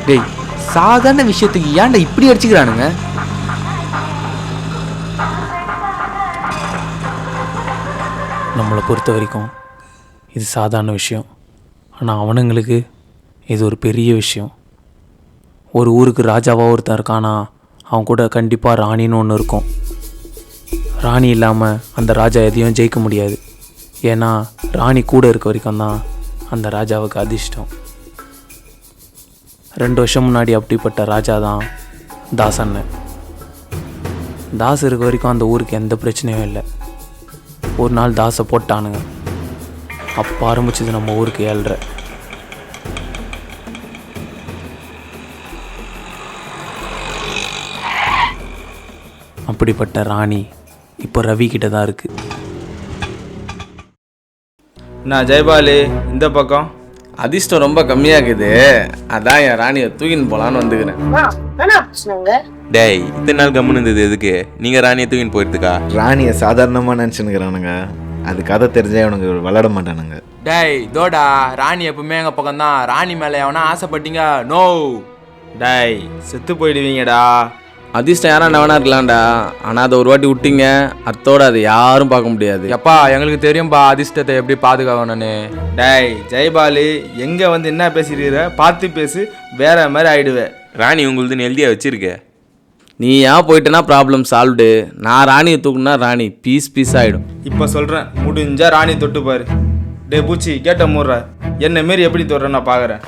டேய், சாதாரண விஷயத்துக்கு ஏன்டா இப்படி அடிச்சுக்கிறானுங்க? நம்மளை பொறுத்த வரைக்கும் இது சாதாரண விஷயம். ஆனால் அவனுங்களுக்கு இது ஒரு பெரிய விஷயம். ஒரு ஊருக்கு ராஜாவாக ஒருத்தன் இருக்கானா, அவன் கூட கண்டிப்பாக ராணின்னு ஒன்று இருக்கும். ராணி இல்லாமல் அந்த ராஜா எதையும் ஜெயிக்க முடியாது. ஏன்னா ராணி கூட இருக்க வரைக்கும் தான் அந்த ராஜாவுக்கு அதிர்ஷ்டம். 2 வருஷம் முன்னாடி அப்படிப்பட்ட ராஜா தான் தாசன்னு. தாஸ் இருக்க வரைக்கும் அந்த ஊருக்கு எந்த பிரச்சனையும் இல்லை. ஒரு நாள் தாஸை போட்டானுங்க. அப்போ ஆரம்பிச்சது நம்ம ஊருக்கு 7. அப்படிப்பட்ட ராணி இப்போ ரவி கிட்ட தான் இருக்கு. நான் ஜெயபாலு இந்த பக்கம் அதிர்ஷ்டம் ரொம்ப கம்மியாக இருக்குது. அதான் என் ராணியை தூக்கின்னு போகலான்னு வந்துக்கிறேன். டேய், இத்தனை நாள் கம்முன்னு இருந்தது எதுக்கு? நீங்கள் ராணியை தூக்கின்னு போயிடுதுக்கா? ராணியை சாதாரணமாக நினச்சினுக்கிறானுங்க. அது கதை தெரிஞ்சே அவனுக்கு விளையாட மாட்டானுங்க. டேய் தோடா, ராணி எப்பவுமே எங்கள் பக்கம் தான். ராணி மேலே எவனா ஆசைப்பட்டீங்க? நோ. டாய் செத்து போயிடுவீங்கடா. அதிர்ஷ்டம் யாரா நவனா இருக்கலாம்டா. ஆனால் அதை ஒரு வாட்டி விட்டீங்க, அத்தோடு அதை யாரும் பார்க்க முடியாது. எப்பா எங்களுக்கு தெரியும்பா அதிர்ஷ்டத்தை எப்படி பாதுகாக்கணும்னு. டாய் ஜெயபாலு, எங்கே வந்து என்ன பேசிடுற? பார்த்து பேசு, வேற மாதிரி ஆயிடுவேன். ராணி உங்களுதுன்னு எழுதியா வச்சிருக்க? நீ ஏன் போயிட்டேன்னா ப்ராப்ளம் சால்வ்டு. நான் ராணியை தூக்குனா ராணி பீஸ் ஆகிடும். இப்போ சொல்கிறேன், முடிஞ்சா ராணி தொட்டு பாரு. டே பூச்சி கேட்ட மூடுற, என்ன மாரி எப்படி தொடுற நான் பார்க்குறேன்.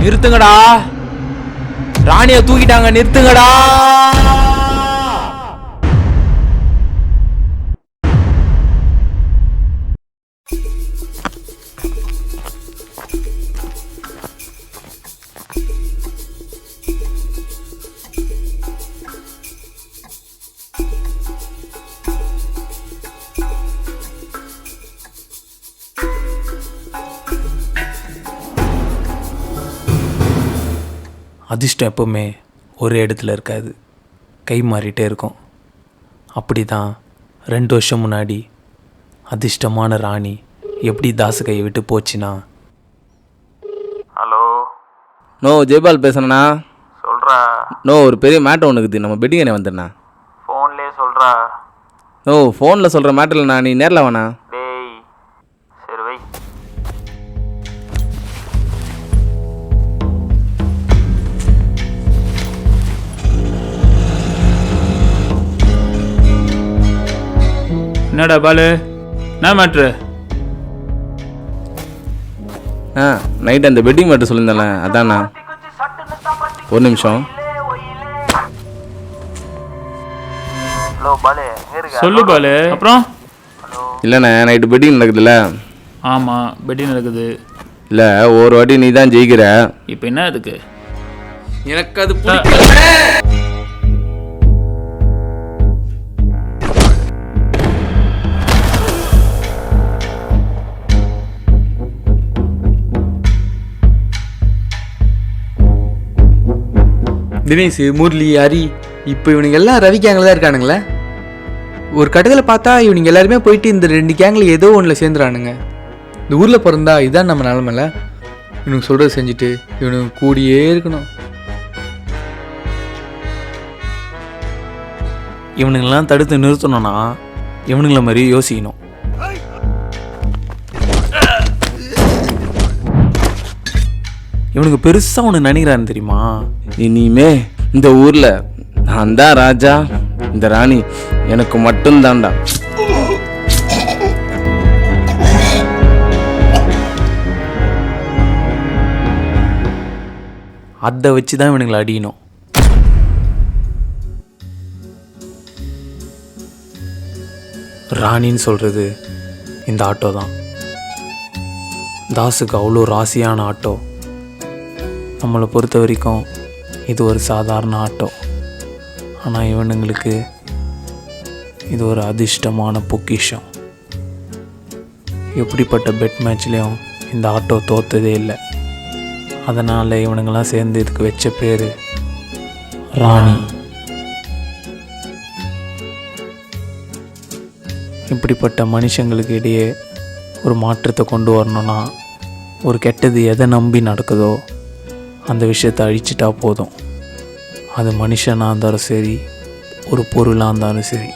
நிறுத்துங்கடா, ராணியை தூக்கிட்டாங்க, நிறுத்துங்கடா. அதிர்ஷ்டம் எப்போவுமே ஒரே இடத்துல இருக்காது, கை மாறிட்டே இருக்கும். அப்படி தான் 2 வருஷம் முன்னாடி அதிர்ஷ்டமான ராணி எப்படி தாசு கையை விட்டு போச்சுன்னா. ஹலோ, நோ ஜெயபால் பேசுறேண்ணா. சொல்கிறா. நோ ஒரு பெரிய மேட்டர் ஒன்று இருக்குது, நம்ம பெட்டிங்கனே வந்துடுண்ணா. ஃபோன்லேயே சொல்கிறா. நோ ஃபோனில் சொல்கிற மேட்டர்லண்ணா, நீ நேரில் வேணா. டேய் சரி வை. என்னடா பாலு, என்ன மேட்ரு? நைட் அந்த பெட்டிங் மேட்டர் சொல்லியிருந்தேன்ல, அதாண்ணா. ஒரு நிமிஷம். ஹலோ பாலு, சொல்லு பாலு. அப்புறம் இல்லைண்ணே, நைட்டு பெட்டிங் நடக்குதுல்ல. ஆமாம், பெட்டி நடக்குது. இல்லை, ஒரு வாட்டி நீ தான் ஜெயிக்கிற. இப்போ என்ன அதுக்கு? எனக்கு அது பிடிக்கல. தினேஷ், முரளி, ஹரி, இப்போ இவனுங்க எல்லாம் ரவி கேங்கில் தான் இருக்கானுங்களே. ஒரு கட்டத்தில் பார்த்தா இவனுங்க எல்லாருமே போயிட்டு இந்த 2 கேங்கில் ஏதோ ஒன்றில் சேர்ந்துறானுங்க. இந்த ஊரில் பிறந்தா இதான் நம்ம நிலமைல. இவனுக்கு சொல்கிறது செஞ்சுட்டு இவனுக்கு கூடியே இருக்கணும். இவனுங்கெல்லாம் தடுத்து நிறுத்தணும்னா இவனுங்கள மாதிரி யோசிக்கணும். இவனுக்கு பெருசாக ஒன்று நினைக்கிறான்னு தெரியுமா? இனிமே இந்த ஊரில் நான் தான் ராஜா, இந்த ராணி எனக்கு மட்டும்தான்டா. அதை வச்சு தான் இவனுங்களை அடிக்கணும். ராணின்னு சொல்கிறது இந்த ஆட்டோ தான். தாஸுக்கு அவ்வளோ ராசியான ஆட்டோ. நம்மளை பொறுத்த வரைக்கும் இது ஒரு சாதாரண ஆட்டோ. ஆனால் இவனுங்களுக்கு இது ஒரு அதிர்ஷ்டமான பொக்கிஷம். எப்படிப்பட்ட பெட் மேட்ச்லேயும் இந்த ஆட்டோ தோற்றதே இல்லை. அதனால் இவனுங்களாம் சேர்ந்து இதுக்கு வச்ச பேர் ராணி. இப்படிப்பட்ட மனுஷங்களுக்கு இடையே ஒரு மாற்றத்தை கொண்டு வரணும்னா ஒரு கெட்டது எதை நம்பி நடக்குதோ அந்த விஷயத்தை அழிச்சிட்டா போதும். அது மனுஷனாக இருந்தாலும் சரி, ஒரு பொருளாக இருந்தாலும் சரி.